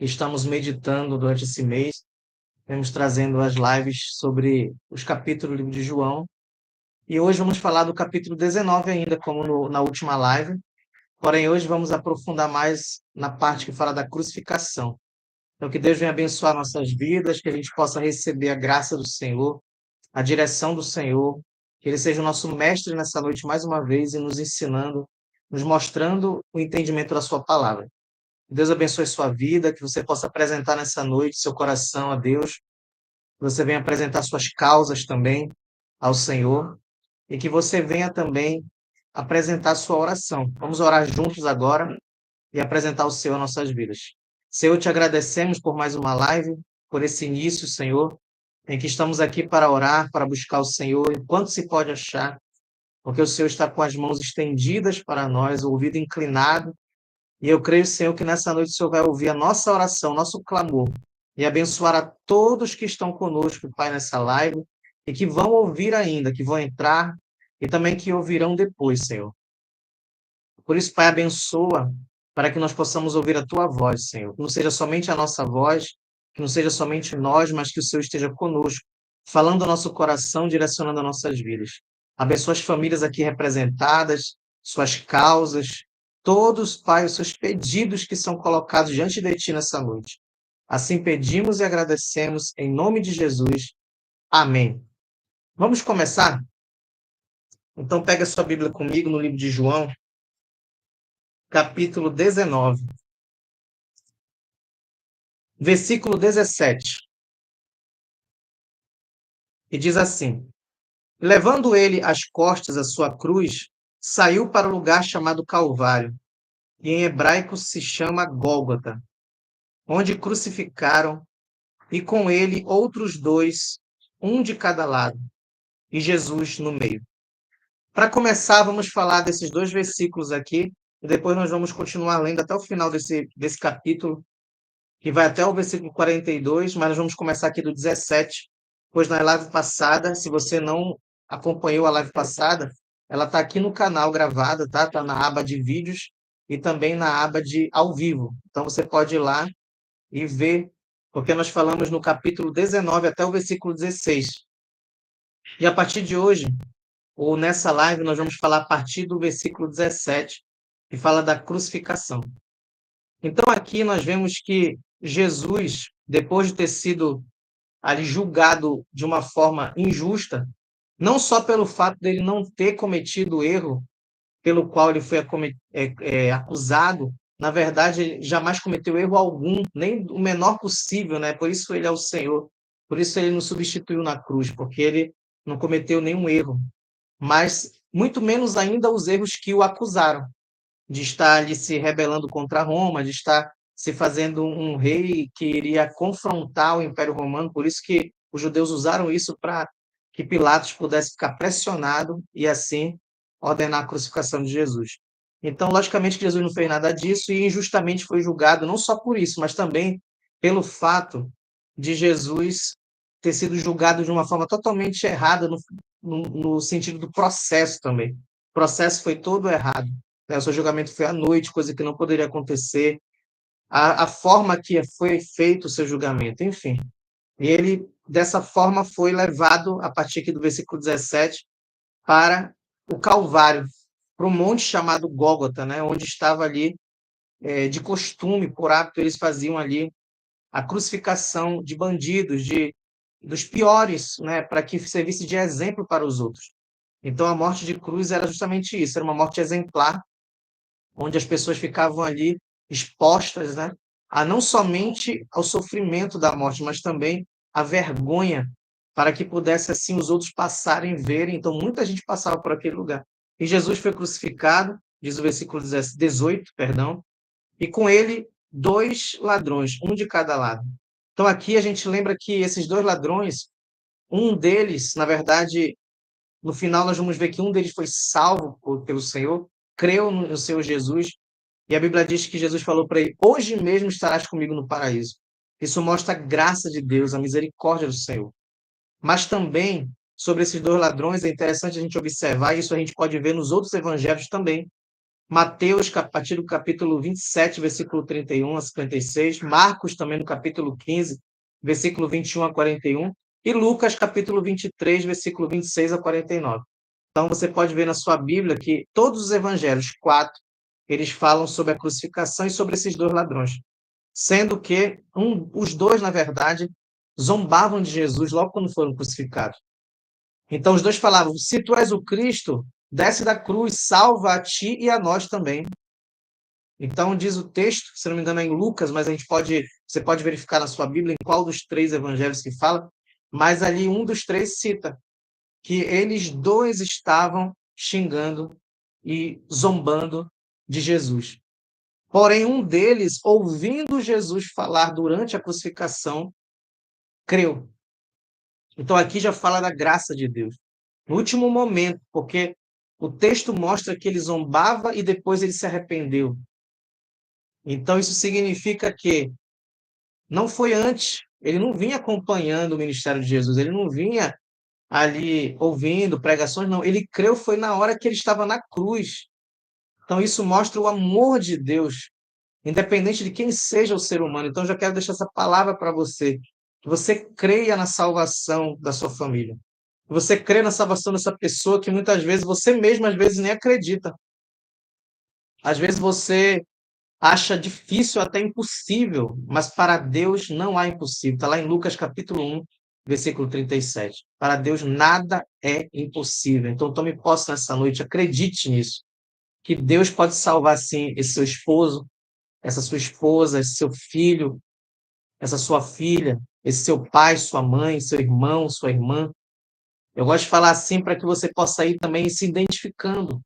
que estamos meditando durante esse mês. Vamos trazendo as lives sobre os capítulos do livro de João. E hoje vamos falar do capítulo 19 ainda, como na última live. Porém, hoje vamos aprofundar mais na parte que fala da crucificação. Então, que Deus venha abençoar nossas vidas, que a gente possa receber a graça do Senhor, a direção do Senhor, que Ele seja o nosso mestre nessa noite mais uma vez e nos ensinando, nos mostrando o entendimento da Sua palavra. Deus abençoe sua vida, que você possa apresentar nessa noite seu coração a Deus, que você venha apresentar suas causas também ao Senhor e que você venha também apresentar sua oração. Vamos orar juntos agora e apresentar o Senhor nossas vidas. Senhor, te agradecemos por mais uma live, por esse início, Senhor, em que estamos aqui para orar, para buscar o Senhor, enquanto se pode achar, porque o Senhor está com as mãos estendidas para nós, o ouvido inclinado. E eu creio, Senhor, que nessa noite o Senhor vai ouvir a nossa oração, nosso clamor, e abençoar a todos que estão conosco, Pai, nessa live, e que vão ouvir ainda, que vão entrar, e também que ouvirão depois, Senhor. Por isso, Pai, abençoa para que nós possamos ouvir a Tua voz, Senhor. Que não seja somente a nossa voz, que não seja somente nós, mas que o Senhor esteja conosco, falando ao nosso coração, direcionando as nossas vidas. Abençoa as famílias aqui representadas, suas causas, todos, Pai, os seus pedidos que são colocados diante de Ti nessa noite. Assim pedimos e agradecemos, em nome de Jesus. Amém. Vamos começar? Então, pega a sua Bíblia comigo no livro de João, capítulo 19. Versículo 17, e diz assim: Levando ele às costas a sua cruz, saiu para o lugar chamado Calvário, e em hebraico se chama Gólgota, onde crucificaram, e com ele outros dois, um de cada lado, e Jesus no meio. Para começar, vamos falar desses dois versículos aqui, e depois nós vamos continuar lendo até o final desse capítulo, que vai até o versículo 42, mas nós vamos começar aqui do 17, pois na live passada, se você não acompanhou a live passada, ela está aqui no canal gravada, tá? Está na aba de vídeos e também na aba de ao vivo. Então você pode ir lá e ver, porque nós falamos no capítulo 19 até o versículo 16. E a partir de hoje, ou nessa live, nós vamos falar a partir do versículo 17, que fala da crucificação. Então aqui nós vemos que Jesus, depois de ter sido ali julgado de uma forma injusta, não só pelo fato dele não ter cometido o erro pelo qual ele foi acusado, na verdade, ele jamais cometeu erro algum, nem o menor possível, né? Por isso ele é o Senhor, por isso ele nos substituiu na cruz, porque ele não cometeu nenhum erro, mas muito menos ainda os erros que o acusaram de estar ali se rebelando contra Roma, de estar se fazendo um rei que iria confrontar o Império Romano. Por isso que os judeus usaram isso para que Pilatos pudesse ficar pressionado e assim ordenar a crucificação de Jesus. Então, logicamente que Jesus não fez nada disso e injustamente foi julgado, não só por isso, mas também pelo fato de Jesus ter sido julgado de uma forma totalmente errada no sentido do processo também. O processo foi todo errado, né? O seu julgamento foi à noite, coisa que não poderia acontecer. A forma que foi feito o seu julgamento, enfim. E ele, dessa forma, foi levado, a partir aqui do versículo 17, para o Calvário, para um monte chamado Gólgota, né? Onde estava ali, de costume, por hábito, eles faziam ali a crucificação de bandidos, dos piores, né? Para que servisse de exemplo para os outros. Então, a morte de cruz era justamente isso, era uma morte exemplar, onde as pessoas ficavam ali expostas, né, a não somente ao sofrimento da morte, mas também à vergonha, para que pudesse assim os outros passarem e verem. Então muita gente passava por aquele lugar. E Jesus foi crucificado, diz o versículo 18, perdão, e com ele dois ladrões, um de cada lado. Então aqui a gente lembra que esses dois ladrões, um deles, na verdade, no final nós vamos ver que um deles foi salvo pelo Senhor, creu no Senhor Jesus, e a Bíblia diz que Jesus falou para ele: Hoje mesmo estarás comigo no paraíso. Isso mostra a graça de Deus, a misericórdia do Senhor. Mas também, sobre esses dois ladrões, é interessante a gente observar, e isso a gente pode ver nos outros evangelhos também, Mateus, a partir do capítulo 27, versículo 31 a 56, Marcos também no capítulo 15, versículo 21 a 41, e Lucas, capítulo 23, versículo 26 a 49. Então, você pode ver na sua Bíblia que todos os evangelhos, 4, eles falam sobre a crucificação e sobre esses dois ladrões. Sendo que os dois, na verdade, zombavam de Jesus logo quando foram crucificados. Então, os dois falavam: se tu és o Cristo, desce da cruz, salva a ti e a nós também. Então, diz o texto, se não me engano é em Lucas, mas você pode verificar na sua Bíblia em qual dos três evangelhos que fala, mas ali um dos três cita que eles dois estavam xingando e zombando de Jesus. Porém, um deles, ouvindo Jesus falar durante a crucificação, creu. Então, aqui já fala da graça de Deus. No último momento, porque o texto mostra que ele zombava e depois ele se arrependeu. Então, isso significa que não foi antes, ele não vinha acompanhando o ministério de Jesus, ele não vinha ali ouvindo pregações, não. Ele creu foi na hora que ele estava na cruz. Então, isso mostra o amor de Deus, independente de quem seja o ser humano. Então, já quero deixar essa palavra para você, que você creia na salvação da sua família. Que você crê na salvação dessa pessoa que muitas vezes você mesmo, às vezes, nem acredita. Às vezes você acha difícil, até impossível, mas para Deus não há impossível. Está lá em Lucas capítulo 1, versículo 37. Para Deus nada é impossível. Então tome posse nessa noite, acredite nisso, que Deus pode salvar sim esse seu esposo, essa sua esposa, esse seu filho, essa sua filha, esse seu pai, sua mãe, seu irmão, sua irmã. Eu gosto de falar assim para que você possa ir também se identificando,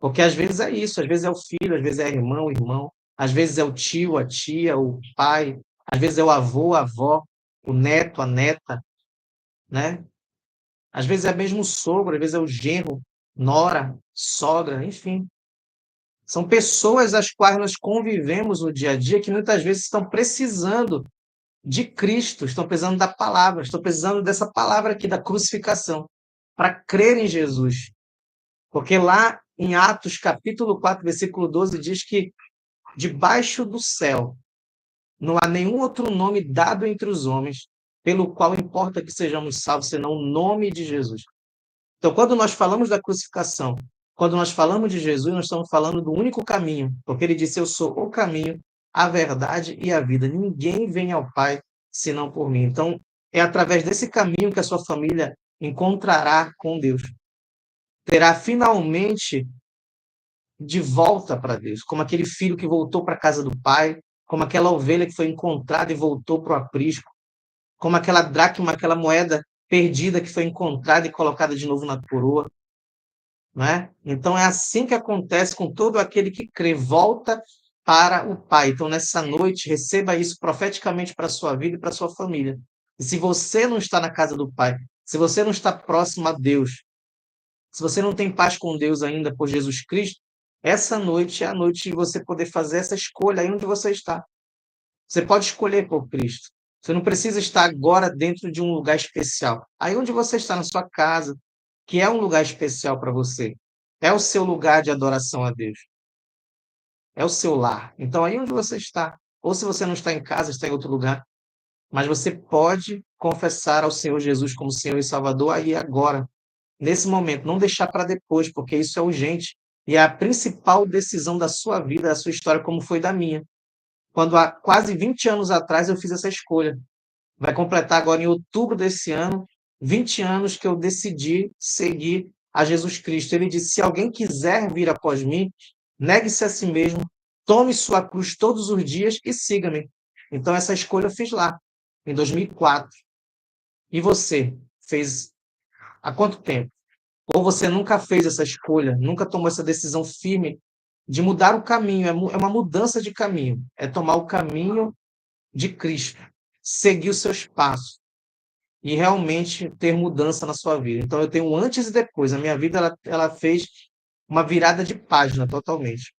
porque às vezes é isso, às vezes é o filho, às vezes é o irmão, às vezes é o tio, a tia, o pai, às vezes é o avô, a avó, o neto, a neta, né? Às vezes é mesmo o sogro, às vezes é o genro, nora, sogra, enfim. São pessoas às quais nós convivemos no dia a dia que muitas vezes estão precisando de Cristo, estão precisando da palavra, estão precisando dessa palavra aqui, da crucificação, para crer em Jesus. Porque lá em Atos, capítulo 4, versículo 12, diz que debaixo do céu não há nenhum outro nome dado entre os homens pelo qual importa que sejamos salvos, senão o nome de Jesus. Então, quando nós falamos da crucificação, quando nós falamos de Jesus, nós estamos falando do único caminho, porque ele disse: eu sou o caminho, a verdade e a vida. Ninguém vem ao Pai senão por mim. Então, é através desse caminho que a sua família encontrará com Deus. Terá finalmente de volta para Deus, como aquele filho que voltou para a casa do pai, como aquela ovelha que foi encontrada e voltou para o aprisco, como aquela dracma, aquela moeda perdida que foi encontrada e colocada de novo na coroa, né? Então é assim que acontece com todo aquele que crê, volta para o Pai. Então nessa noite receba isso profeticamente para a sua vida e para a sua família. E se você não está na casa do Pai, se você não está próximo a Deus, se você não tem paz com Deus ainda por Jesus Cristo, essa noite é a noite de você poder fazer essa escolha aí onde você está. Você pode escolher por Cristo. Você não precisa estar agora dentro de um lugar especial. Aí onde você está, na sua casa, que é um lugar especial para você. É o seu lugar de adoração a Deus. É o seu lar. Então, aí onde você está, ou se você não está em casa, está em outro lugar, mas você pode confessar ao Senhor Jesus como Senhor e Salvador aí agora, nesse momento, não deixar para depois, porque isso é urgente e é a principal decisão da sua vida, da sua história, como foi da minha. Quando há quase 20 anos atrás eu fiz essa escolha. Vai completar agora em outubro desse ano 20 anos que eu decidi seguir a Jesus Cristo. Ele disse: se alguém quiser vir após mim, negue-se a si mesmo, tome sua cruz todos os dias e siga-me. Então essa escolha eu fiz lá, em 2004. E você fez há quanto tempo? Ou você nunca fez essa escolha, nunca tomou essa decisão firme de mudar o caminho, é uma mudança de caminho, é tomar o caminho de Cristo, seguir os seus passos e realmente ter mudança na sua vida. Então eu tenho um antes e depois, a minha vida ela fez uma virada de página totalmente.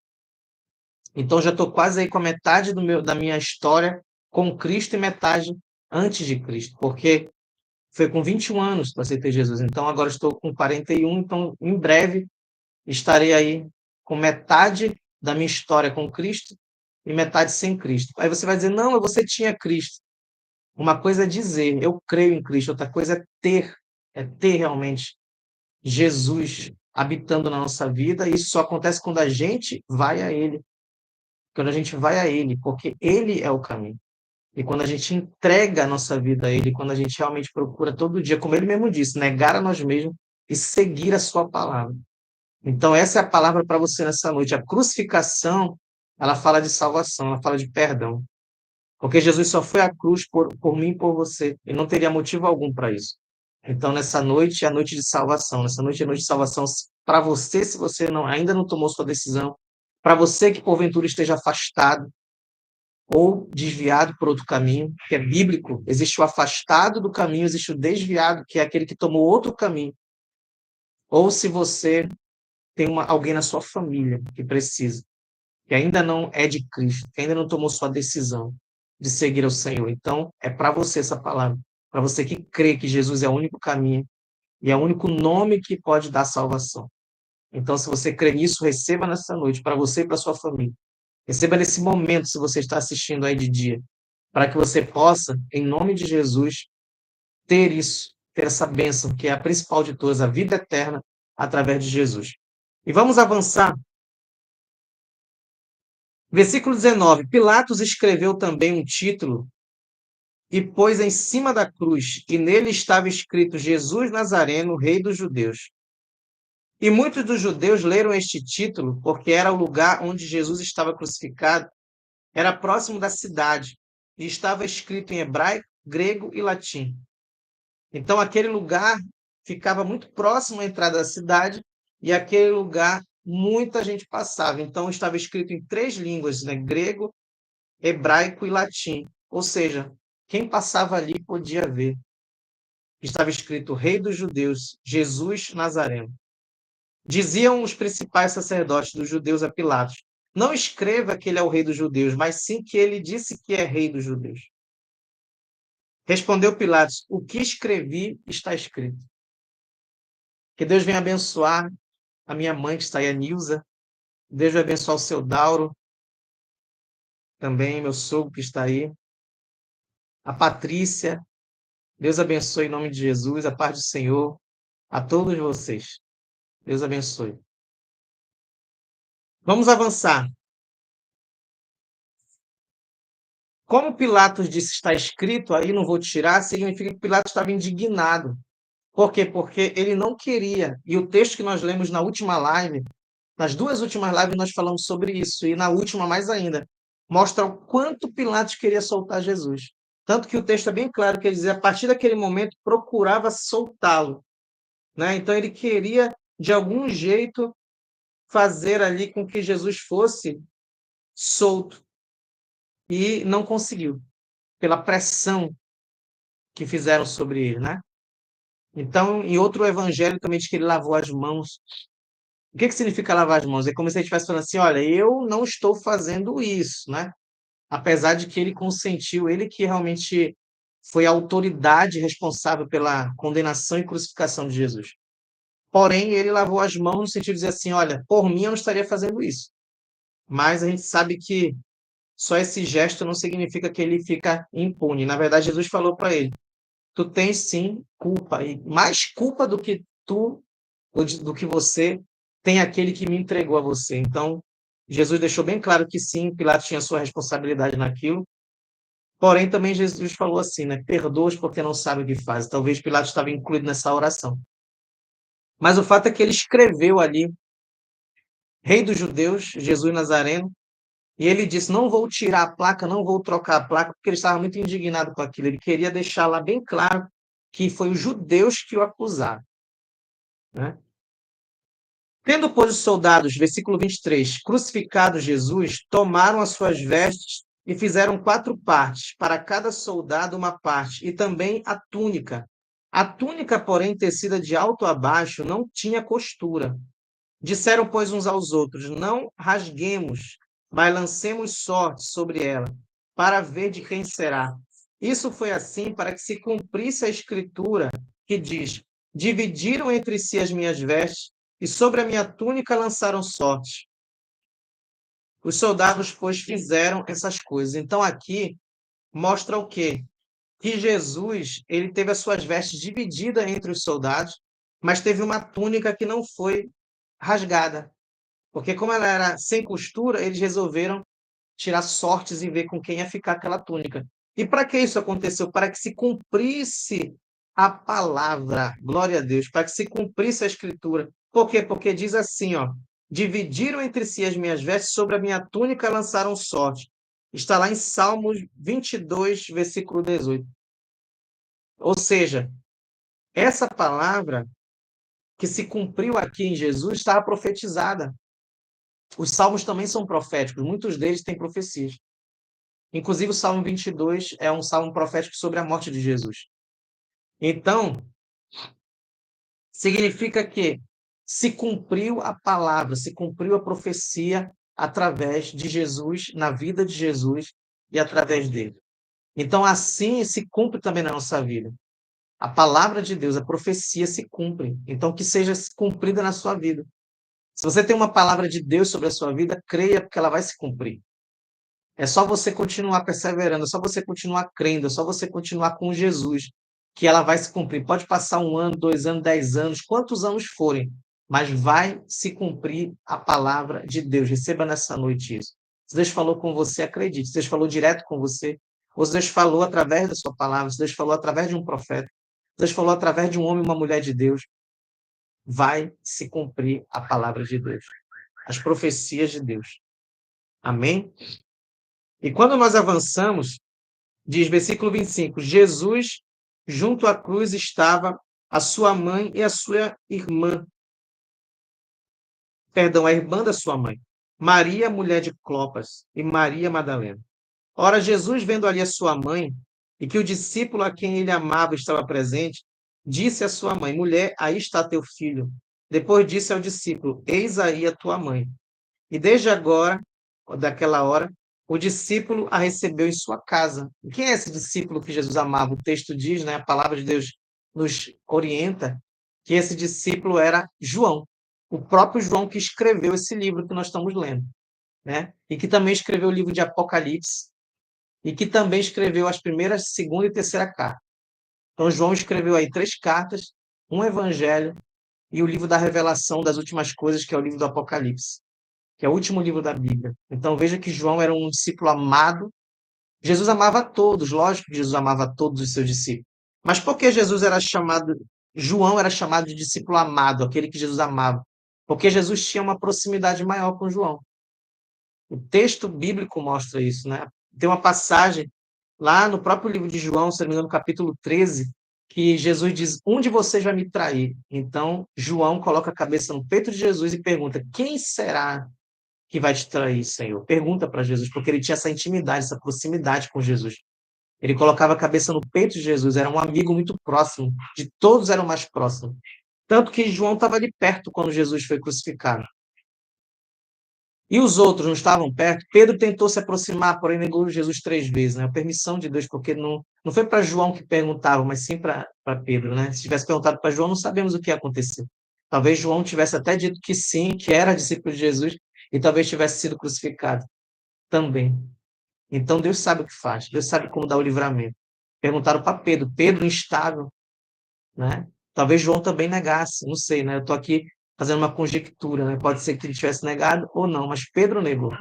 Então já estou quase aí com a metade da minha história com Cristo e metade antes de Cristo, porque foi com 21 anos que eu aceitei Jesus. Então agora estou com 41, então em breve estarei aí com metade da minha história com Cristo e metade sem Cristo. Aí você vai dizer, não, você tinha Cristo. Uma coisa é dizer, eu creio em Cristo, outra coisa é ter realmente Jesus habitando na nossa vida, e isso só acontece quando a gente vai a Ele. Quando a gente vai a Ele, porque Ele é o caminho. E quando a gente entrega a nossa vida a Ele, quando a gente realmente procura todo dia, como Ele mesmo disse, negar a nós mesmos e seguir a Sua palavra. Então, essa é a palavra para você nessa noite. A crucificação, ela fala de salvação, ela fala de perdão. Porque Jesus só foi à cruz por mim e por você. Ele não teria motivo algum para isso. Então, nessa noite é a noite de salvação. Nessa noite é a noite de salvação para você, se você ainda não tomou sua decisão. Para você que, porventura, esteja afastado ou desviado por outro caminho, que é bíblico. Existe o afastado do caminho, existe o desviado, que é aquele que tomou outro caminho. Ou se você tem alguém na sua família que precisa, que ainda não é de Cristo, que ainda não tomou sua decisão de seguir ao Senhor. Então, é para você essa palavra, para você que crê que Jesus é o único caminho e é o único nome que pode dar salvação. Então, se você crê nisso, receba nessa noite, para você e para sua família. Receba nesse momento, se você está assistindo aí de dia, para que você possa, em nome de Jesus, ter isso, ter essa bênção, que é a principal de todas, a vida eterna, através de Jesus. E vamos avançar. Versículo 19. Pilatos escreveu também um título e pôs em cima da cruz, e nele estava escrito Jesus Nazareno, Rei dos Judeus. E muitos dos judeus leram este título porque era o lugar onde Jesus estava crucificado, era próximo da cidade, e estava escrito em hebraico, grego e latim. Então, aquele lugar ficava muito próximo à entrada da cidade, e aquele lugar muita gente passava. Então, estava escrito em três línguas, né? Grego, hebraico e latim. Ou seja, quem passava ali podia ver. Estava escrito Rei dos Judeus, Jesus Nazareno. Diziam os principais sacerdotes dos judeus a Pilatos: não escreva que ele é o Rei dos Judeus, mas sim que ele disse que é Rei dos Judeus. Respondeu Pilatos: o que escrevi está escrito. Que Deus venha abençoar a minha mãe que está aí, a Nilza. Deus vai abençoar o seu Dauro, também meu sogro que está aí. A Patrícia. Deus abençoe em nome de Jesus, a paz do Senhor a todos vocês. Deus abençoe. Vamos avançar. Como Pilatos disse está escrito, aí não vou tirar, significa que Pilatos estava indignado. Por quê? Porque ele não queria. E o texto que nós lemos na última live, nas duas últimas lives nós falamos sobre isso, e na última mais ainda, mostra o quanto Pilatos queria soltar Jesus. Tanto que o texto é bem claro que ele dizia, a partir daquele momento, procurava soltá-lo. Né? Então ele queria, de algum jeito, fazer ali com que Jesus fosse solto. E não conseguiu, pela pressão que fizeram sobre ele, né? Então, em outro evangelho também diz que ele lavou as mãos. O que significa lavar as mãos? É como se ele estivesse falando assim, olha, eu não estou fazendo isso, né? Apesar de que ele consentiu, ele que realmente foi a autoridade responsável pela condenação e crucificação de Jesus. Porém, ele lavou as mãos no sentido de dizer assim, olha, por mim eu não estaria fazendo isso. Mas a gente sabe que só esse gesto não significa que ele fica impune. Na verdade, Jesus falou para ele, tu tens sim culpa, e mais culpa do que tu, ou do que você, tem aquele que me entregou a você. Então, Jesus deixou bem claro que sim, Pilatos tinha sua responsabilidade naquilo, porém também Jesus falou assim, né, perdoa-os porque não sabem o que fazem. Talvez Pilatos estava incluído nessa oração. Mas o fato é que ele escreveu ali, Rei dos Judeus, Jesus Nazareno, e ele disse, não vou tirar a placa, não vou trocar a placa, porque ele estava muito indignado com aquilo. Ele queria deixar lá bem claro que foi os judeus que o acusaram. Né? Tendo, pois, os soldados, versículo 23, crucificado Jesus, tomaram as suas vestes e fizeram 4 partes, para cada soldado uma parte, e também a túnica. A túnica, porém, tecida de alto a baixo, não tinha costura. Disseram, pois, uns aos outros, não rasguemos, mas lancemos sorte sobre ela, para ver de quem será. Isso foi assim para que se cumprisse a escritura, que diz, dividiram entre si as minhas vestes, e sobre a minha túnica lançaram sorte. Os soldados, pois, fizeram essas coisas. Então, aqui mostra o quê? Que Jesus, ele teve as suas vestes divididas entre os soldados, mas teve uma túnica que não foi rasgada. Porque como ela era sem costura, eles resolveram tirar sortes e ver com quem ia ficar aquela túnica. E para que isso aconteceu? Para que se cumprisse a palavra, glória a Deus, para que se cumprisse a escritura. Por quê? Porque diz assim, ó, dividiram entre si as minhas vestes, sobre a minha túnica lançaram sorte. Está lá em Salmos 22, versículo 18. Ou seja, essa palavra que se cumpriu aqui em Jesus estava profetizada. Os salmos também são proféticos, muitos deles têm profecias. Inclusive, o Salmo 22 é um salmo profético sobre a morte de Jesus. Então, significa que se cumpriu a palavra, se cumpriu a profecia através de Jesus, na vida de Jesus e através dele. Então, assim se cumpre também na nossa vida. A palavra de Deus, a profecia se cumpre. Então, que seja cumprida na sua vida. Se você tem uma palavra de Deus sobre a sua vida, creia, porque ela vai se cumprir. É só você continuar perseverando, é só você continuar crendo, é só você continuar com Jesus, que ela vai se cumprir. Pode passar 1 ano, 2 anos, 10 anos, quantos anos forem, mas vai se cumprir a palavra de Deus. Receba nessa noite isso. Se Deus falou com você, acredite. Se Deus falou direto com você, ou se Deus falou através da sua palavra, se Deus falou através de um profeta, se Deus falou através de um homem e uma mulher de Deus, vai se cumprir a palavra de Deus, as profecias de Deus. Amém? E quando nós avançamos, diz versículo 25: Jesus, junto à cruz, estava a sua mãe e a sua irmã, perdão, a irmã da sua mãe, Maria, mulher de Clopas, e Maria Madalena. Ora, Jesus, vendo ali a sua mãe, e que o discípulo a quem ele amava estava presente, disse à sua mãe: Mulher, aí está teu filho. Depois disse ao discípulo: Eis aí a tua mãe. E desde agora, daquela hora, o discípulo a recebeu em sua casa. E quem é esse discípulo que Jesus amava? O texto diz, né, a palavra de Deus nos orienta, que esse discípulo era João, o próprio João que escreveu esse livro que nós estamos lendo, né? E que também escreveu o livro de Apocalipse, e que também escreveu as primeiras, segunda e terceira cartas. Então, João escreveu aí 3 cartas, um evangelho e o livro da revelação das últimas coisas, que é o livro do Apocalipse, que é o último livro da Bíblia. Então veja que João era um discípulo amado. Jesus amava a todos, lógico que Jesus amava a todos os seus discípulos. Mas por que Jesus era chamado, João era chamado de discípulo amado, aquele que Jesus amava? Porque Jesus tinha uma proximidade maior com João. O texto bíblico mostra isso, né? Tem uma passagem lá no próprio livro de João, se não me engano, no capítulo 13, que Jesus diz: Um de vocês vai me trair. Então, João coloca a cabeça no peito de Jesus e pergunta: Quem será que vai te trair, Senhor? Pergunta para Jesus, porque ele tinha essa intimidade, essa proximidade com Jesus. Ele colocava a cabeça no peito de Jesus, era um amigo muito próximo, de todos eram mais próximos. Tanto que João estava ali perto quando Jesus foi crucificado. E os outros não estavam perto. Pedro tentou se aproximar, porém negou Jesus 3 vezes, né? A permissão de Deus, porque não foi para João que perguntava, mas sim para Pedro, né? Se tivesse perguntado para João, não sabemos o que aconteceu. Talvez João tivesse até dito que sim, que era discípulo de Jesus, e talvez tivesse sido crucificado também. Então Deus sabe o que faz, Deus sabe como dar o livramento. Perguntaram para Pedro, Pedro instável, né? Talvez João também negasse, não sei, né? Eu estou aqui fazendo uma conjectura, né? Pode ser que ele tivesse negado ou não, mas Pedro negou.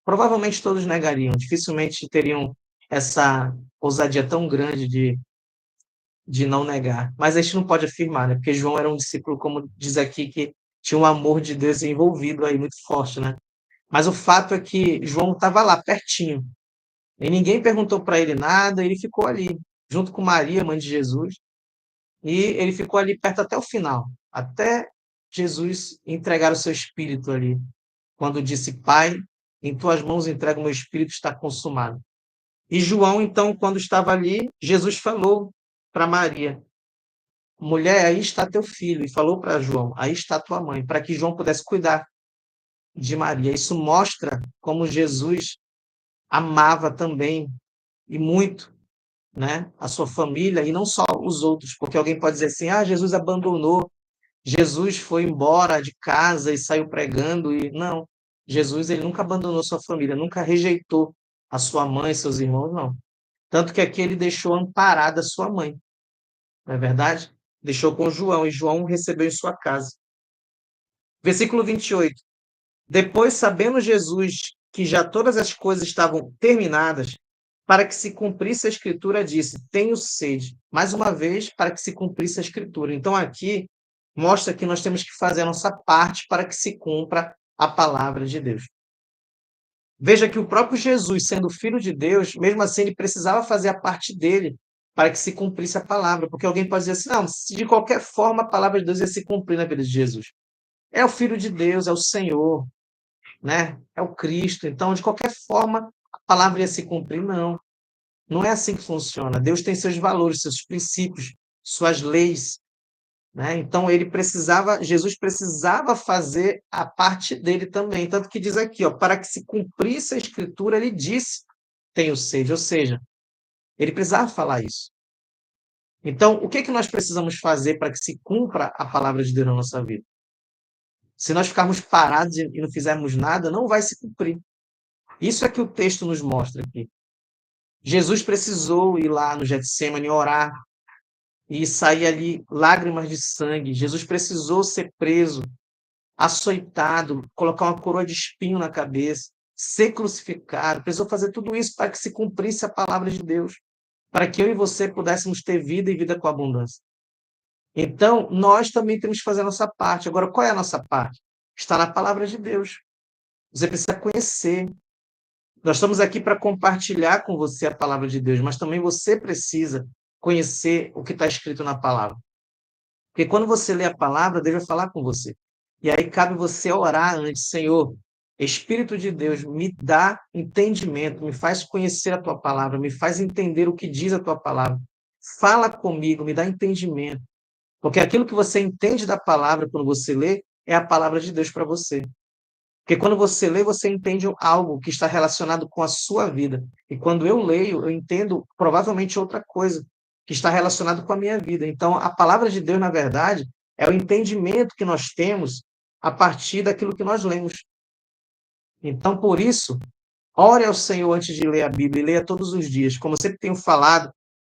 Provavelmente todos negariam, dificilmente teriam essa ousadia tão grande de não negar. Mas a gente não pode afirmar, né? Porque João era um discípulo, como diz aqui, que tinha um amor de Deus envolvido aí muito forte, né? Mas o fato é que João estava lá, pertinho. E ninguém perguntou para ele nada, ele ficou ali, junto com Maria, mãe de Jesus, e ele ficou ali perto até o final, até Jesus entregar o seu espírito ali, quando disse: Pai, em tuas mãos entrego o meu espírito, está consumado. E João, então, quando estava ali, Jesus falou para Maria: Mulher, aí está teu filho. E falou para João: Aí está tua mãe, para que João pudesse cuidar de Maria. Isso mostra como Jesus amava também, e muito, né, a sua família, e não só os outros, porque alguém pode dizer assim: Jesus abandonou, Jesus foi embora de casa e saiu pregando, e não. Jesus, ele nunca abandonou sua família, nunca rejeitou a sua mãe, seus irmãos, não. Tanto que aqui ele deixou amparada a sua mãe, não é verdade? Deixou com João, e João recebeu em sua casa. Versículo 28. Depois, sabendo Jesus que já todas as coisas estavam terminadas, para que se cumprisse a Escritura, disse: Tenho sede. Mais uma vez, para que se cumprisse a Escritura. Então, aqui mostra que nós temos que fazer a nossa parte para que se cumpra a palavra de Deus. Veja que o próprio Jesus, sendo filho de Deus, mesmo assim, ele precisava fazer a parte dele para que se cumprisse a palavra. Porque alguém pode dizer assim: não, se de qualquer forma a palavra de Deus ia se cumprir na vida de Jesus. É o filho de Deus, é o Senhor, né? É o Cristo. Então, de qualquer forma, a palavra ia se cumprir. Não, não é assim que funciona. Deus tem seus valores, seus princípios, suas leis, né? Então, Jesus precisava fazer a parte dele também. Tanto que diz aqui, ó, para que se cumprisse a Escritura, ele disse: tenho sede. Ou seja, ele precisava falar isso. Então, o que que nós precisamos fazer para que se cumpra a palavra de Deus na nossa vida? Se nós ficarmos parados e não fizermos nada, não vai se cumprir. Isso é que o texto nos mostra aqui. Jesus precisou ir lá no Getsêmani orar e sair ali lágrimas de sangue. Jesus precisou ser preso, açoitado, colocar uma coroa de espinho na cabeça, ser crucificado. Precisou fazer tudo isso para que se cumprisse a palavra de Deus, para que eu e você pudéssemos ter vida e vida com abundância. Então, nós também temos que fazer a nossa parte. Agora, qual é a nossa parte? Está na palavra de Deus. Você precisa conhecer. Nós estamos aqui para compartilhar com você a palavra de Deus, mas também você precisa conhecer o que está escrito na palavra. Porque quando você lê a palavra, Deus vai falar com você. E aí cabe você orar antes: Senhor, Espírito de Deus, me dá entendimento, me faz conhecer a tua palavra, me faz entender o que diz a tua palavra. Fala comigo, me dá entendimento. Porque aquilo que você entende da palavra quando você lê é a palavra de Deus para você. Porque quando você lê, você entende algo que está relacionado com a sua vida. E quando eu leio, eu entendo provavelmente outra coisa que está relacionado com a minha vida. Então, a palavra de Deus, na verdade, é o entendimento que nós temos a partir daquilo que nós lemos. Então, por isso, ore ao Senhor antes de ler a Bíblia e leia todos os dias. Como eu sempre tenho falado,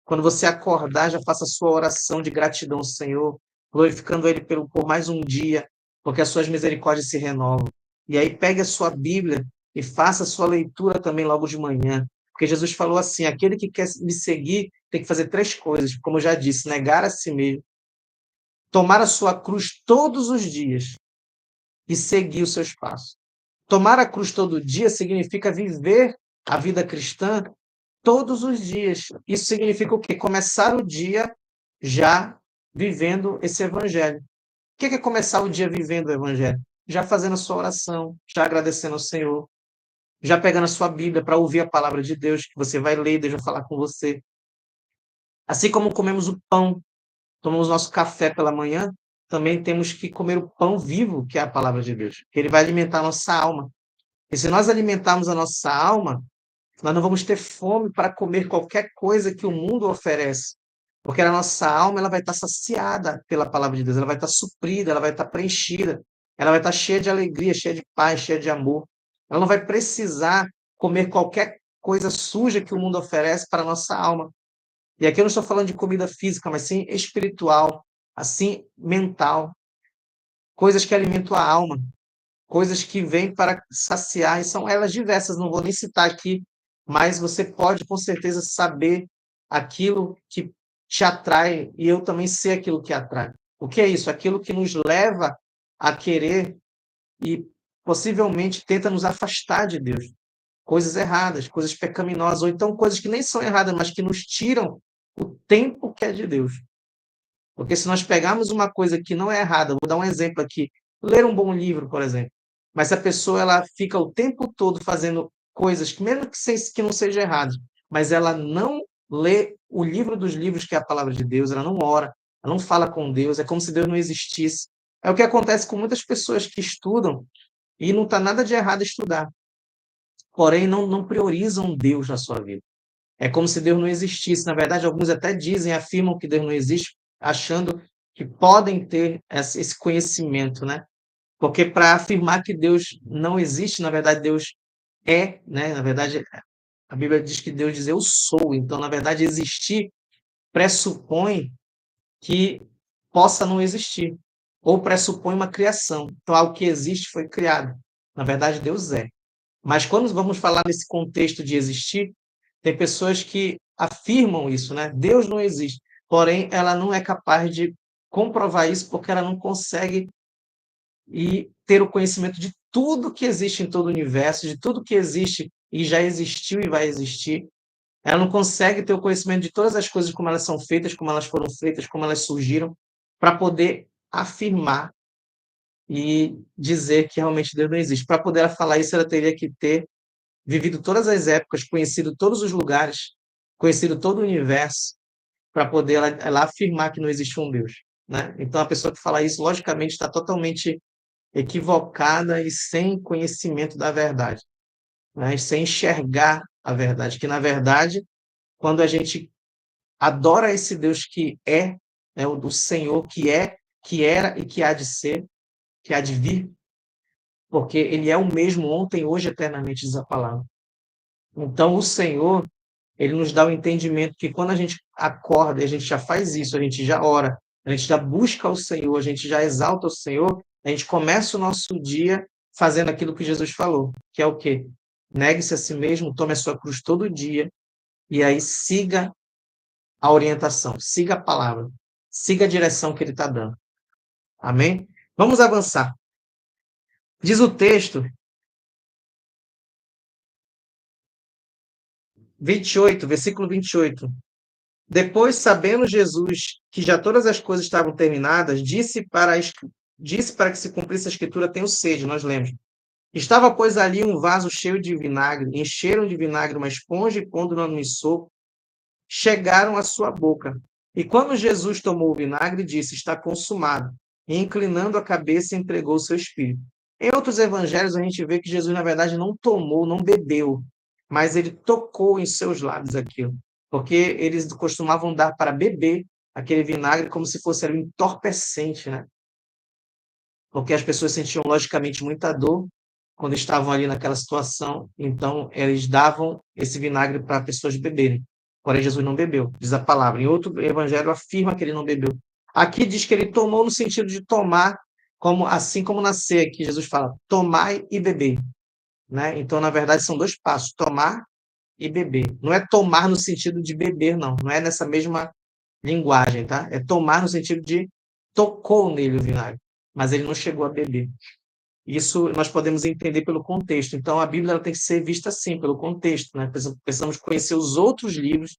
quando você acordar, já faça a sua oração de gratidão ao Senhor, glorificando Ele por mais um dia, porque as suas misericórdias se renovam. E aí pegue a sua Bíblia e faça a sua leitura também logo de manhã. Porque Jesus falou assim: aquele que quer me seguir tem que fazer três coisas, como eu já disse: negar a si mesmo, tomar a sua cruz todos os dias e seguir os seus passos. Tomar a cruz todo dia significa viver a vida cristã todos os dias. Isso significa o quê? Começar o dia já vivendo esse evangelho. O que é começar o dia vivendo o evangelho? Já fazendo a sua oração, já agradecendo ao Senhor, já pegando a sua Bíblia para ouvir a palavra de Deus, que você vai ler e Deus vai falar com você. Assim como comemos o pão, tomamos nosso café pela manhã, também temos que comer o pão vivo, que é a palavra de Deus, que ele vai alimentar a nossa alma. E se nós alimentarmos a nossa alma, nós não vamos ter fome para comer qualquer coisa que o mundo oferece, porque a nossa alma ela vai estar saciada pela palavra de Deus, ela vai estar suprida, ela vai estar preenchida, ela vai estar cheia de alegria, cheia de paz, cheia de amor. Ela não vai precisar comer qualquer coisa suja que o mundo oferece para a nossa alma. E aqui eu não estou falando de comida física, mas sim espiritual, assim mental, coisas que alimentam a alma, coisas que vêm para saciar, e são elas diversas, não vou nem citar aqui, mas você pode com certeza saber aquilo que te atrai, e eu também sei aquilo que atrai. O que é isso? Aquilo que nos leva a querer e possivelmente tenta nos afastar de Deus. Coisas erradas, coisas pecaminosas, ou então coisas que nem são erradas, mas que nos tiram o tempo que é de Deus. Porque se nós pegarmos uma coisa que não é errada, vou dar um exemplo aqui, ler um bom livro, por exemplo, mas se a pessoa ela fica o tempo todo fazendo coisas que mesmo que não seja errado, mas ela não lê o livro dos livros, que é a palavra de Deus, ela não ora, ela não fala com Deus, é como se Deus não existisse. É o que acontece com muitas pessoas que estudam e não está nada de errado estudar, porém não priorizam Deus na sua vida. É como se Deus não existisse. Na verdade, alguns até dizem, afirmam que Deus não existe, achando que podem ter esse conhecimento, né? Porque para afirmar que Deus não existe, na verdade, Deus é, né? Na verdade, a Bíblia diz que Deus diz eu sou. Então, na verdade, existir pressupõe que possa não existir, ou pressupõe uma criação. Então, algo que existe foi criado. Na verdade, Deus é. Mas quando vamos falar nesse contexto de existir, tem pessoas que afirmam isso, né? Deus não existe. Porém, ela não é capaz de comprovar isso porque ela não consegue ter o conhecimento de tudo que existe em todo o universo, de tudo que existe e já existiu e vai existir. Ela não consegue ter o conhecimento de todas as coisas, como elas são feitas, como elas foram feitas, como elas surgiram, para poder afirmar e dizer que realmente Deus não existe. Para poder ela falar isso, ela teria que ter vivido todas as épocas, conhecido todos os lugares, conhecido todo o universo, para poder ela afirmar que não existe um Deus. Né? Então, a pessoa que fala isso, logicamente, está totalmente equivocada e sem conhecimento da verdade, né? E sem enxergar a verdade, que, na verdade, quando a gente adora esse Deus que é, né, o do Senhor que é, que era e que há de ser, que há de vir, porque ele é o mesmo ontem, hoje, eternamente, diz a palavra. Então, o Senhor, ele nos dá o entendimento que quando a gente acorda e a gente já faz isso, a gente já ora, a gente já busca o Senhor, a gente já exalta o Senhor, a gente começa o nosso dia fazendo aquilo que Jesus falou, que é o quê? Negue-se a si mesmo, tome a sua cruz todo dia e aí siga a orientação, siga a palavra, siga a direção que ele está dando. Amém? Vamos avançar. Diz o texto, 28, versículo 28. Depois, sabendo Jesus que já todas as coisas estavam terminadas, disse para que se cumprisse a escritura, tenho sede, nós lemos. Estava, pois, ali um vaso cheio de vinagre, encheram de vinagre uma esponja e, pondo-na no ensopo, chegaram à sua boca. E quando Jesus tomou o vinagre, disse, está consumado. E, inclinando a cabeça, entregou o seu espírito. Em outros evangelhos, a gente vê que Jesus, na verdade, não tomou, não bebeu, mas ele tocou em seus lábios aquilo. Porque eles costumavam dar para beber aquele vinagre como se fosse um entorpecente, né? Porque as pessoas sentiam, logicamente, muita dor quando estavam ali naquela situação, então eles davam esse vinagre para pessoas beberem. Porém, Jesus não bebeu, diz a palavra. Em outro evangelho afirma que ele não bebeu. Aqui diz que ele tomou no sentido de tomar, como assim como na ceia, que Jesus fala, tomai e beber. Né? Então, na verdade, são dois passos, tomar e beber. Não é tomar no sentido de beber, não. Não é nessa mesma linguagem, tá? É tomar no sentido de tocou nele o vinagre, mas ele não chegou a beber. Isso nós podemos entender pelo contexto. Então, a Bíblia ela tem que ser vista assim, pelo contexto. Né? Precisamos conhecer os outros livros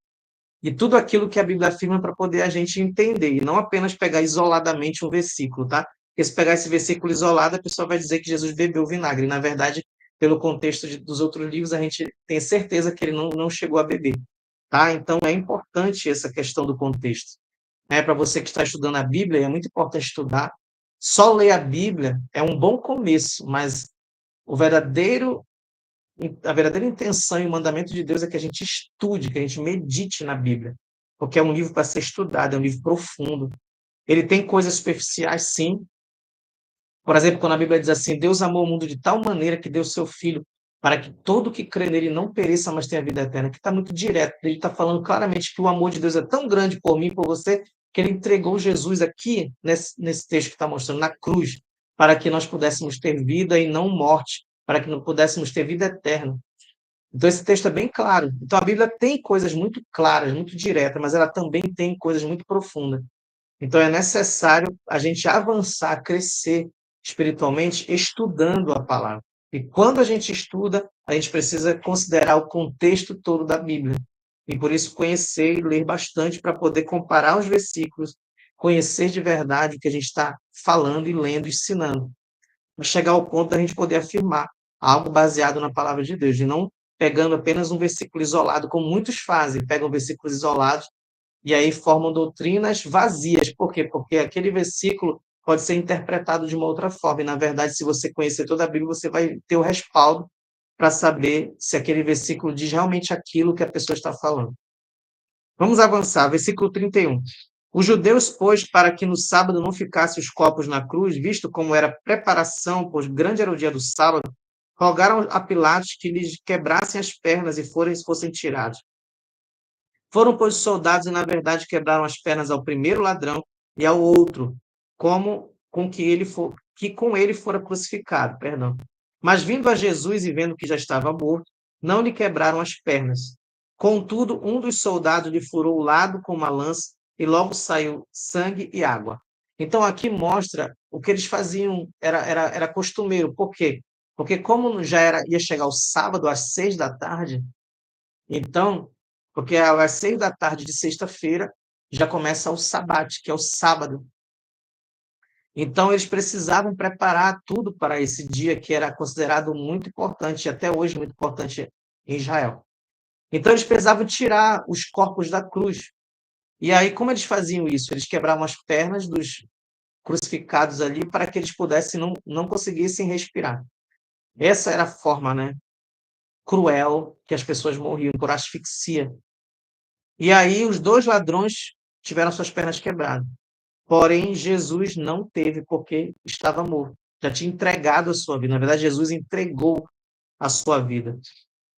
e tudo aquilo que a Bíblia afirma para poder a gente entender, e não apenas pegar isoladamente um versículo, tá? Porque se pegar esse versículo isolado, a pessoa vai dizer que Jesus bebeu vinagre. E, na verdade, pelo contexto dos outros livros, a gente tem certeza que ele não chegou a beber. Tá? Então, é importante essa questão do contexto. Né? Para você que está estudando a Bíblia, é muito importante estudar. Só ler a Bíblia é um bom começo, mas o verdadeiro, a verdadeira intenção e o mandamento de Deus é que a gente estude, que a gente medite na Bíblia, porque é um livro para ser estudado, é um livro profundo. Ele tem coisas superficiais, sim. Por exemplo, quando a Bíblia diz assim: Deus amou o mundo de tal maneira que deu seu Filho para que todo que crê nele não pereça, mas tenha vida eterna, que está muito direto. Ele está falando claramente que o amor de Deus é tão grande por mim e por você, que ele entregou Jesus aqui, nesse texto que está mostrando, na cruz, para que nós pudéssemos ter vida e não morte, para que nós pudéssemos ter vida eterna. Então, esse texto é bem claro. Então, a Bíblia tem coisas muito claras, muito diretas, mas ela também tem coisas muito profundas. Então, é necessário a gente avançar, crescer espiritualmente, estudando a palavra. E quando a gente estuda, a gente precisa considerar o contexto todo da Bíblia. E por isso conhecer e ler bastante para poder comparar os versículos, conhecer de verdade o que a gente está falando e lendo, ensinando. Para chegar ao ponto da gente poder afirmar algo baseado na palavra de Deus, e não pegando apenas um versículo isolado, como muitos fazem, pegam versículos isolados e aí formam doutrinas vazias. Por quê? Porque aquele versículo pode ser interpretado de uma outra forma. E, na verdade, se você conhecer toda a Bíblia, você vai ter o respaldo para saber se aquele versículo diz realmente aquilo que a pessoa está falando. Vamos avançar. Versículo 31. Os judeus, pois, para que no sábado não ficassem os corpos na cruz, visto como era preparação, pois grande era o dia do sábado, rogaram a Pilatos que lhes quebrassem as pernas e fossem tirados. Foram, pois, os soldados e, na verdade, quebraram as pernas ao primeiro ladrão e ao outro, como com que com ele fora crucificado, perdão. Mas vindo a Jesus e vendo que já estava morto, não lhe quebraram as pernas. Contudo, um dos soldados lhe furou o lado com uma lança e logo saiu sangue e água. Então aqui mostra o que eles faziam, era costumeiro. Por quê? Porque como ia chegar o sábado às 6 da tarde, então, porque às 6 da tarde de sexta-feira já começa o sabate, que é o sábado. Então, eles precisavam preparar tudo para esse dia que era considerado muito importante, e até hoje muito importante em Israel. Então, eles precisavam tirar os corpos da cruz. E aí, como eles faziam isso? Eles quebravam as pernas dos crucificados ali para que eles pudessem, não conseguissem respirar. Essa era a forma, né, cruel que as pessoas morriam, por asfixia. E aí, os 2 ladrões tiveram suas pernas quebradas. Porém, Jesus não teve, porque estava morto. Já tinha entregado a sua vida. Na verdade, Jesus entregou a sua vida.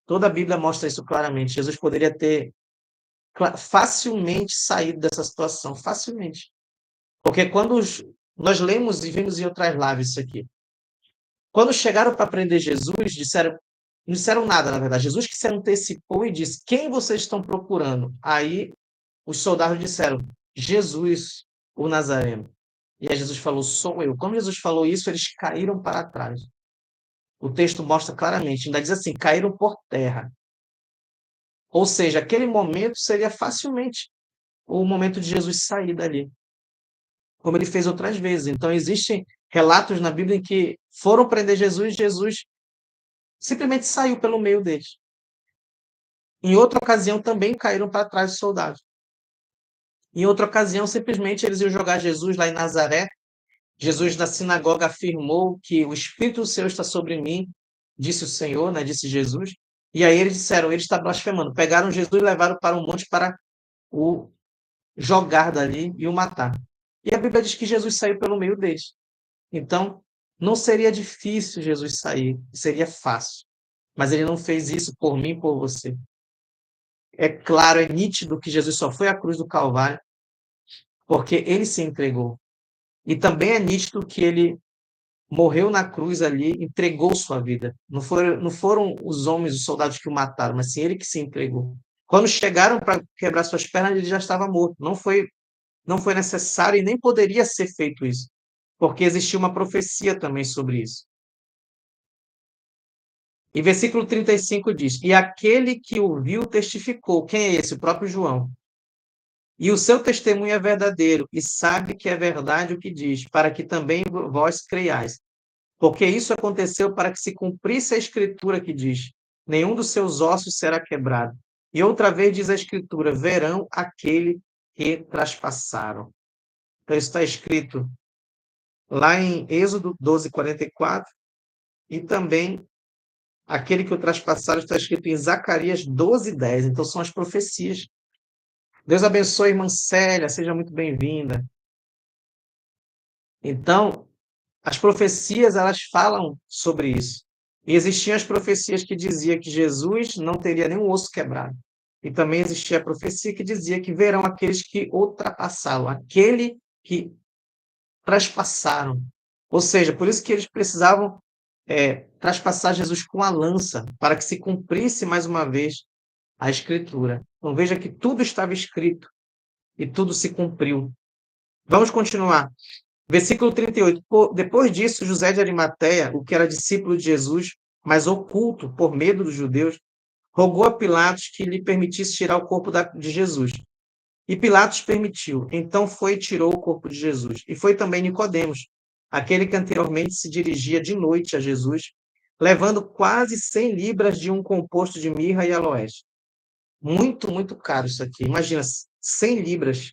Toda a Bíblia mostra isso claramente. Jesus poderia ter facilmente saído dessa situação, facilmente. Porque nós lemos e vimos em outras lives isso aqui. Quando chegaram para prender Jesus, não disseram nada, na verdade. Jesus que se antecipou e disse: Quem vocês estão procurando? Aí os soldados disseram: Jesus, o Nazareno. E aí Jesus falou: Sou eu. Quando Jesus falou isso, eles caíram para trás. O texto mostra claramente, ainda diz assim: caíram por terra. Ou seja, aquele momento seria facilmente o momento de Jesus sair dali, como ele fez outras vezes. Então, existem relatos na Bíblia em que foram prender Jesus e Jesus simplesmente saiu pelo meio deles. Em outra ocasião, também caíram para trás os soldados. Em outra ocasião, simplesmente eles iam jogar Jesus lá em Nazaré. Jesus, na sinagoga, afirmou que o Espírito do Senhor está sobre mim, disse o Senhor, né, disse Jesus. E aí eles disseram: ele está blasfemando. Pegaram Jesus e levaram para um monte para o jogar dali e o matar. E a Bíblia diz que Jesus saiu pelo meio deles. Então, não seria difícil Jesus sair, seria fácil. Mas ele não fez isso por mim e por você. É claro, é nítido que Jesus só foi à cruz do Calvário porque ele se entregou. E também é nítido que ele morreu na cruz ali, entregou sua vida. Não foram os homens, os soldados que o mataram, mas sim ele que se entregou. Quando chegaram para quebrar suas pernas, ele já estava morto. Não foi necessário e nem poderia ser feito isso, porque existia uma profecia também sobre isso. E versículo 35 diz: E aquele que o viu testificou. Quem é esse? O próprio João. E o seu testemunho é verdadeiro, e sabe que é verdade o que diz, para que também vós creiais. Porque isso aconteceu para que se cumprisse a escritura que diz: nenhum dos seus ossos será quebrado. E outra vez diz a escritura: verão aquele que traspassaram. Então, isso está escrito lá em Êxodo 12:44, e também aquele que o traspassaram está escrito em Zacarias 12:10. Então, são as profecias. Deus abençoe, irmã Célia, seja muito bem-vinda. Então, as profecias, elas falam sobre isso. E existiam as profecias que diziam que Jesus não teria nenhum osso quebrado. E também existia a profecia que dizia que verão aqueles que ultrapassaram, aquele que traspassaram. Ou seja, por isso que eles precisavam traspassar Jesus com a lança, para que se cumprisse mais uma vez a Escritura. Então veja que tudo estava escrito e tudo se cumpriu. Vamos continuar. Versículo 38. Depois disso, José de Arimateia, o que era discípulo de Jesus, mas oculto por medo dos judeus, rogou a Pilatos que lhe permitisse tirar o corpo de Jesus. E Pilatos permitiu. Então foi e tirou o corpo de Jesus. E foi também Nicodemos, aquele que anteriormente se dirigia de noite a Jesus, levando quase 100 libras de um composto de mirra e aloés. Muito, muito caro isso aqui. Imagina, 100 libras.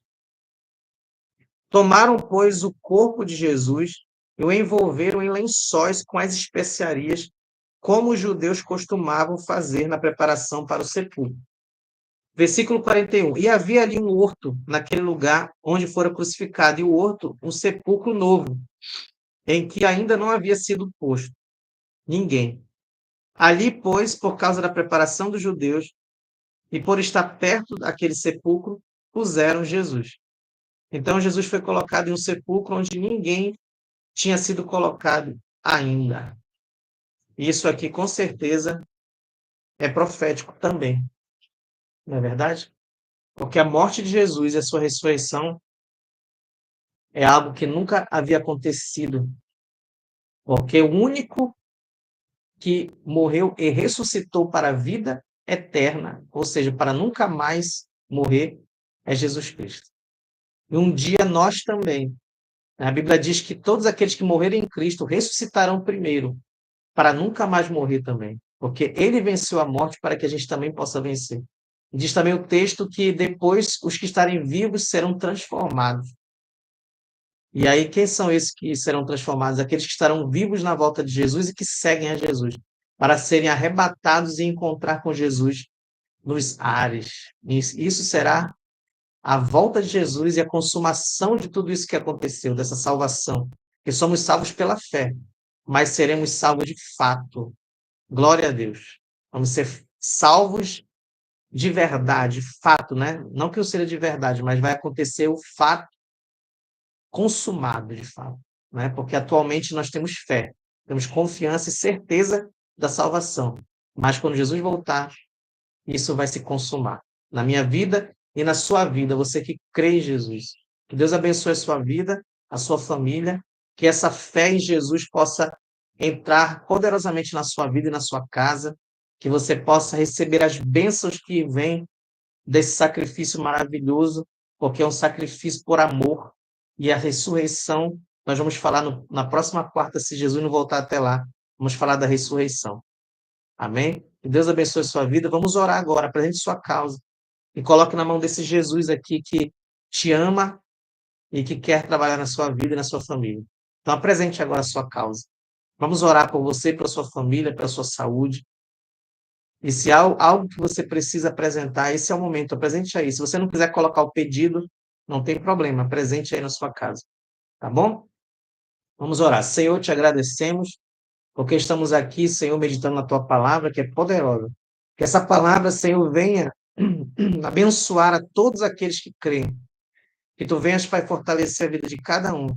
Tomaram, pois, o corpo de Jesus e o envolveram em lençóis com as especiarias, como os judeus costumavam fazer na preparação para o sepulcro. Versículo 41. E havia ali um horto naquele lugar onde fora crucificado, e o horto, um sepulcro novo, em que ainda não havia sido posto ninguém. Ali, pois, por causa da preparação dos judeus e por estar perto daquele sepulcro, puseram Jesus. Então Jesus foi colocado em um sepulcro onde ninguém tinha sido colocado ainda. Isso aqui, com certeza, é profético também, não é verdade? Porque a morte de Jesus e a sua ressurreição é algo que nunca havia acontecido, porque o único que morreu e ressuscitou para a vida eterna, ou seja, para nunca mais morrer, é Jesus Cristo. E um dia nós também. A Bíblia diz que todos aqueles que morrerem em Cristo ressuscitarão primeiro, para nunca mais morrer também, porque ele venceu a morte para que a gente também possa vencer. Diz também o texto que depois os que estarem vivos serão transformados. E aí, quem são esses que serão transformados? Aqueles que estarão vivos na volta de Jesus e que seguem a Jesus, para serem arrebatados e encontrar com Jesus nos ares. Isso será a volta de Jesus e a consumação de tudo isso que aconteceu, dessa salvação. Que somos salvos pela fé, mas seremos salvos de fato. Glória a Deus. Vamos ser salvos de verdade, fato, né? Não que eu seja de verdade, mas vai acontecer o fato consumado, de fato, né? Porque atualmente nós temos fé, temos confiança e certeza da salvação. Mas quando Jesus voltar, isso vai se consumar na minha vida e na sua vida, você que crê em Jesus. Que Deus abençoe a sua vida, a sua família, que essa fé em Jesus possa entrar poderosamente na sua vida e na sua casa, que você possa receber as bênçãos que vêm desse sacrifício maravilhoso, porque é um sacrifício por amor, e a ressurreição, nós vamos falar na próxima quarta, se Jesus não voltar até lá, vamos falar da ressurreição. Amém? Que Deus abençoe a sua vida. Vamos orar agora, apresente sua causa e coloque na mão desse Jesus aqui que te ama e que quer trabalhar na sua vida e na sua família. Então, apresente agora a sua causa. Vamos orar por você, pela sua família, pela sua saúde. E se há algo que você precisa apresentar, esse é o momento, apresente aí. Se você não quiser colocar o pedido, não tem problema, apresente aí na sua casa. Tá bom? Vamos orar. Senhor, te agradecemos, porque estamos aqui, Senhor, meditando na tua palavra, que é poderosa. Que essa palavra, Senhor, venha abençoar a todos aqueles que creem. Que tu venhas, Pai, fortalecer a vida de cada um,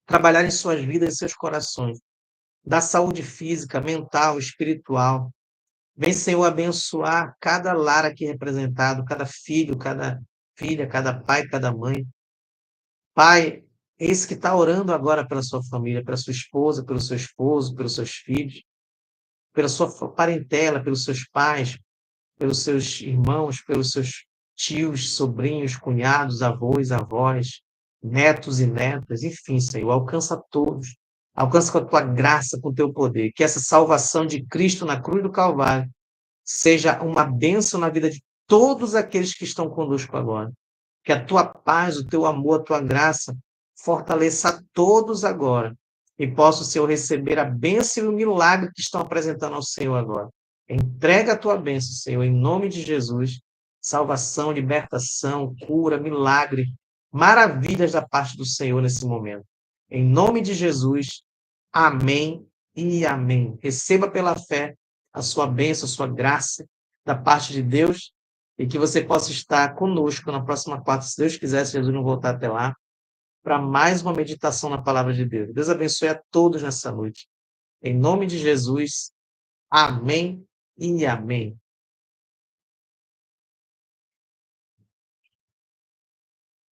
trabalhar em suas vidas e seus corações, dar saúde física, mental, espiritual. Vem, Senhor, abençoar cada lar aqui representado, cada filho, cada filha, cada pai, cada mãe. Pai, esse que está orando agora pela sua família, pela sua esposa, pelo seu esposo, pelos seus filhos, pela sua parentela, pelos seus pais, pelos seus irmãos, pelos seus tios, sobrinhos, cunhados, avós, avós, netos e netas, enfim, Senhor, alcança todos. Alcança com a tua graça, com o teu poder. Que essa salvação de Cristo na cruz do Calvário seja uma bênção na vida de todos aqueles que estão conosco agora. Que a tua paz, o teu amor, a tua graça fortaleça a todos agora e possa o Senhor receber a bênção e o milagre que estão apresentando ao Senhor agora. Entrega a tua bênção, Senhor, em nome de Jesus. Salvação, libertação, cura, milagre, maravilhas da parte do Senhor nesse momento. Em nome de Jesus, amém e amém. Receba pela fé a sua bênção, a sua graça da parte de Deus e que você possa estar conosco na próxima quarta, se Deus quiser, se Jesus não voltar até lá, para mais uma meditação na palavra de Deus. Deus abençoe a todos nessa noite. Em nome de Jesus, amém e amém.